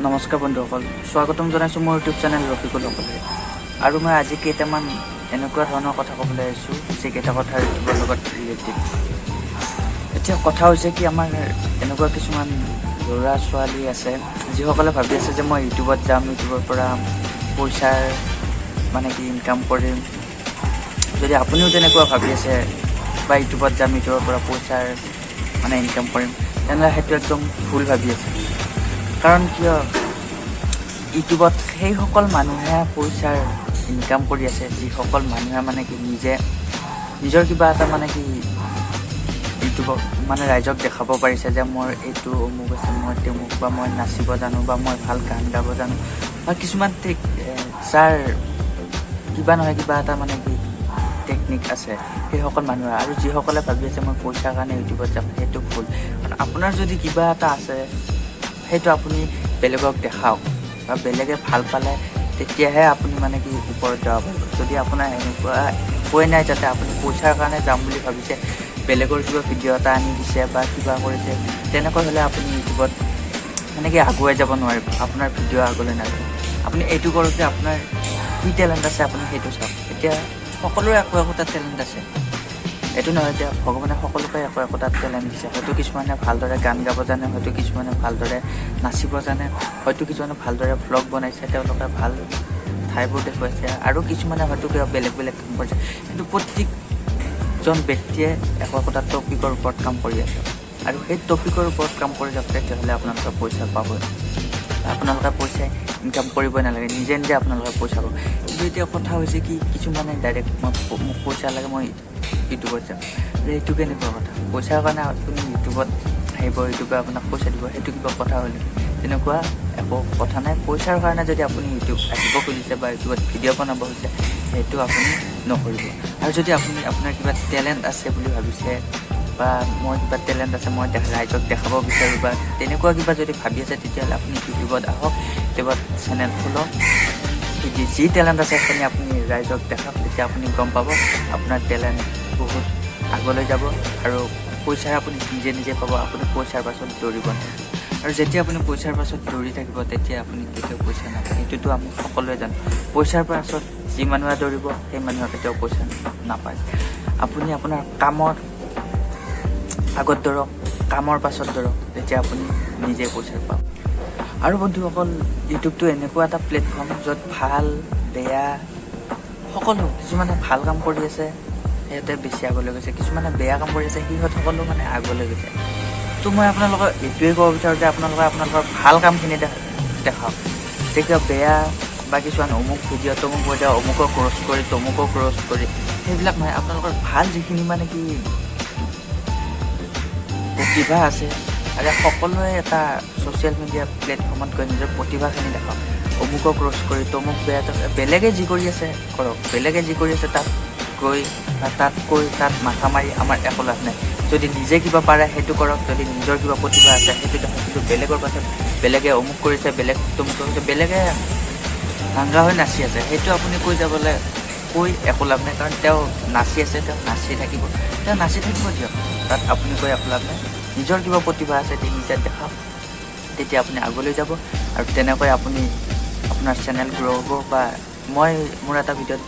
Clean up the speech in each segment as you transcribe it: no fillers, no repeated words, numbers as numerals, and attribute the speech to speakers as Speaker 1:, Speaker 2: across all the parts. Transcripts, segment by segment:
Speaker 1: নমস্কাৰ বন্ধুসকল, স্বাগতম জনাইছোঁ মোৰ ইউটিউব চেনেল ৰফিকুল সকলে। আৰু মই আজি কেইটামান এনেকুৱা ধৰণৰ কথা ক'বলৈ আহিছোঁ যিকেইটা কথা ইউটিউবৰ লগত ৰিলেটেড। এতিয়া কথা হৈছে কি, আমাৰ এনেকুৱা কিছুমান ল'ৰা ছোৱালী আছে যিসকলে ভাবি আছে যে মই ইউটিউবত যাম, ইউটিউবৰ পৰা পইচাৰ ইনকাম কৰিম। যদি আপুনিও তেনেকুৱা ভাবি আছে বা ইউটিউবত যাম, ইউটিউবৰ পৰা পইচাৰ ইনকাম কৰিম, তেনেহ'লে সেইটো একদম ভুল ভাবি আছে। কাৰণ কিয়, ইউটিউবত সেইসকল মানুহে পইচাৰ ইনকাম কৰি আছে যিসকল মানুহে নিজে নিজৰ কিবা এটা ইউটিউবক ৰাইজক দেখাব পাৰিছে যে মোৰ এইটো অমুক আছে, মই তেমুক, বা মই নাচিব জানো, বা মই ভাল গান গাব জানো, বা কিছুমান যাৰ কিবা নহয় কিবা এটা টেকনিক আছে সেইসকল মানুহে। আৰু যিসকলে ভাবি আছে মই পইচাৰ কাৰণে ইউটিউবত যাম, সেইটো ভুল। কাৰণ আপোনাৰ যদি কিবা এটা আছে সেইটো আপুনি বেলেগক দেখাওক, বা বেলেগে ভাল পালে তেতিয়াহে আপুনি ওপৰত যাব পাৰিব। যদি আপোনাৰ এনেকুৱা একোৱেই নাই, যাতে আপুনি পইচাৰ কাৰণে যাম বুলি ভাবিছে, বেলেগৰ কিবা ভিডিঅ' এটা আনি দিছে বা কিবা কৰিছে, তেনেকৈ হ'লে আপুনি ইউটিউবত আগুৱাই যাব নোৱাৰিব, আপোনাৰ ভিডিঅ' আগলৈ নাযাব। আপুনি এইটো কৰক যে আপোনাৰ কি টেলেণ্ট আছে আপুনি সেইটো চাওক। এতিয়া সকলোৰে একো একোটা টেলেণ্ট আছে, এইটো নহয় যে ভগৱানে সকলোকে একো একোটা টেলেণ্ট দিছে। হয়তো কিছুমানে ভালদৰে গান গাব জানে, হয়তো কিছুমানে ভালদৰে নাচিব জানে, হয়তো কিছুমানে ভালদৰে ভ্লগ বনাইছে, তেওঁলোকে ভাল ঠাইবোৰ দেখুৱাইছে, আৰু কিছুমানে হয়তো কিবা বেলেগ বেলেগ কাম কৰিছে। কিন্তু প্ৰত্যেকজন ব্যক্তিয়ে একো একোটা টপিকৰ ওপৰত কাম কৰি আছে, আৰু সেই টপিকৰ ওপৰত কাম কৰি যাওক, তেতিয়াহ'লে আপোনালোকে পইচা পাবই। আপোনালোকে পইচা ইনকাম কৰিবই নালাগে, নিজে নিজে আপোনালোকে পইচা পাব। কিন্তু এতিয়া কথা হৈছে কি, কিছুমানে ডাইৰেক্ট মোক পইচা লাগে, মই ইউটিউবত যাম। এইটো কেনেকুৱা কথা? পইচাৰ কাৰণে আপুনি ইউটিউবত আহিব, ইউটিউবে আপোনাক পইচা দিব, সেইটো কিবা কথা হ'লে? তেনেকুৱা একো কথা নাই। পইচাৰ কাৰণে যদি আপুনি ইউটিউব আহিব খুজিছে বা ইউটিউবত ভিডিঅ' বনাব খুজিছে, সেইটো আপুনি নকৰিব। আৰু যদি আপুনি আপোনাৰ কিবা টেলেণ্ট আছে বুলি ভাবিছে, বা মই কিবা টেলেণ্ট আছে, মই ৰাইজক দেখাব বিচাৰোঁ, বা তেনেকুৱা কিবা যদি ভাবি আছে, তেতিয়াহ'লে আপুনি ইউটিউবত আহক, ইউটিউবত চেনেল খোলক, যি টেলেণ্ট আছে সেইখিনি আপুনি ৰাইজক দেখাওক। তেতিয়া আপুনি গম পাব আপোনাৰ টেলেণ্ট বহুত আগলৈ যাব, আৰু পইচা আপুনি নিজে নিজে পাব। আপুনি পইচাৰ পাছত দৌৰিব নালাগে। আৰু যেতিয়া আপুনি পইচাৰ পাছত দৌৰি থাকিব, তেতিয়া আপুনি কেতিয়াও পইচা নাপায়। সেইটোতো আমি সকলোৱে জানো। পইচাৰ পাছত যি মানুহে দৌৰিব, সেই মানুহে কেতিয়াও পইচা নাপায়। আপুনি আপোনাৰ কামৰ আগত দৌৰক, কামৰ পাছত দৌৰক, তেতিয়া আপুনি নিজে পইচা পাব। আৰু বন্ধুসকল, ইউটিউবটো এনেকুৱা এটা প্লেটফৰ্ম য'ত ভাল বেয়া সকলো, কিছুমানে ভাল কাম কৰি আছে সিহঁতে বেছি আগলৈ গৈছে, কিছুমানে বেয়া কাম কৰি আছে সিহঁতসকলো আগলৈ গৈছে। তো মই আপোনালোকক এইটোৱে ক'ব বিচাৰোঁ যে আপোনালোকৰ ভাল কামখিনি দেখাওক। তেতিয়া বেয়া বা কিছুমান অমুক ভিডিঅ' তমুক ভিডিঅ' অমুকক ক্ৰছ কৰি তমুকক ক্ৰছ কৰি সেইবিলাক নহয়। আপোনালোকৰ ভাল যিখিনি প্ৰতিভা আছে, আৰু সকলোৱে এটা ছ'চিয়েল মিডিয়া প্লেটফৰ্মত গৈ নিজৰ প্ৰতিভাখিনি দেখাওক। অমুকক ক্ৰছ কৰি তমুক বেলেগে যি কৰি আছে কৰক, বেলেগে যি কৰি আছে তাত গৈ বা তাত মাথা মাৰি আমাৰ একো লাভ নাই। যদি নিজে কিবা পাৰে সেইটো কৰক, যদি নিজৰ কিবা প্ৰতিভা আছে সেইটো দেখাওক। কিন্তু বেলেগৰ পাছত বেলেগে অমুক কৰিছে, বেলেগ তমুক কৰিছে, বেলেগে হাংগা হৈ নাচি আছে, সেইটো আপুনি কৈ একো লাভ নাই। কাৰণ তেওঁ নাচি আছে, তেওঁ নাচি থাকিব দিয়ক, তাত আপুনি কৈ একো লাভ নাই। নিজৰ কিবা প্ৰতিভা আছে নিজে দেখাওক, তেতিয়া আপুনি আগলৈ যাব, আৰু তেনেকৈ আপুনি আপোনাৰ চেনেল গ্ৰ' হ'ব। বা মই মোৰ এটা ভিডিঅ'ত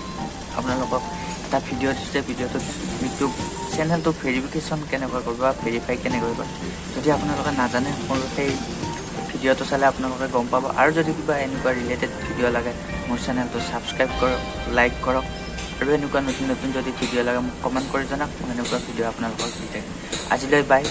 Speaker 1: আপোনালোকক এটা ভিডিঅ' দিছে, ভিডিঅ'টোত ইউটিউব চেনেলটো ভেৰিফিকেশ্যন কেনেকৈ কৰিব বা ভেৰিফাই কেনেকৈ কৰিব, যদি আপোনালোকে নাজানে, মোৰ সেই ভিডিঅ'টো চালে আপোনালোকে গম পাব। আৰু যদি কিবা এনেকুৱা ৰিলেটেড ভিডিঅ' লাগে, মোৰ চেনেলটো ছাবস্ক্ৰাইব কৰক, লাইক কৰক, আৰু এনেকুৱা নতুন নতুন যদি ভিডিঅ' লাগে মোক কমেণ্ট কৰি জনাওক। মই এনেকুৱা ভিডিঅ' আপোনালোকক দি থাকিম। আজিলৈ বাই।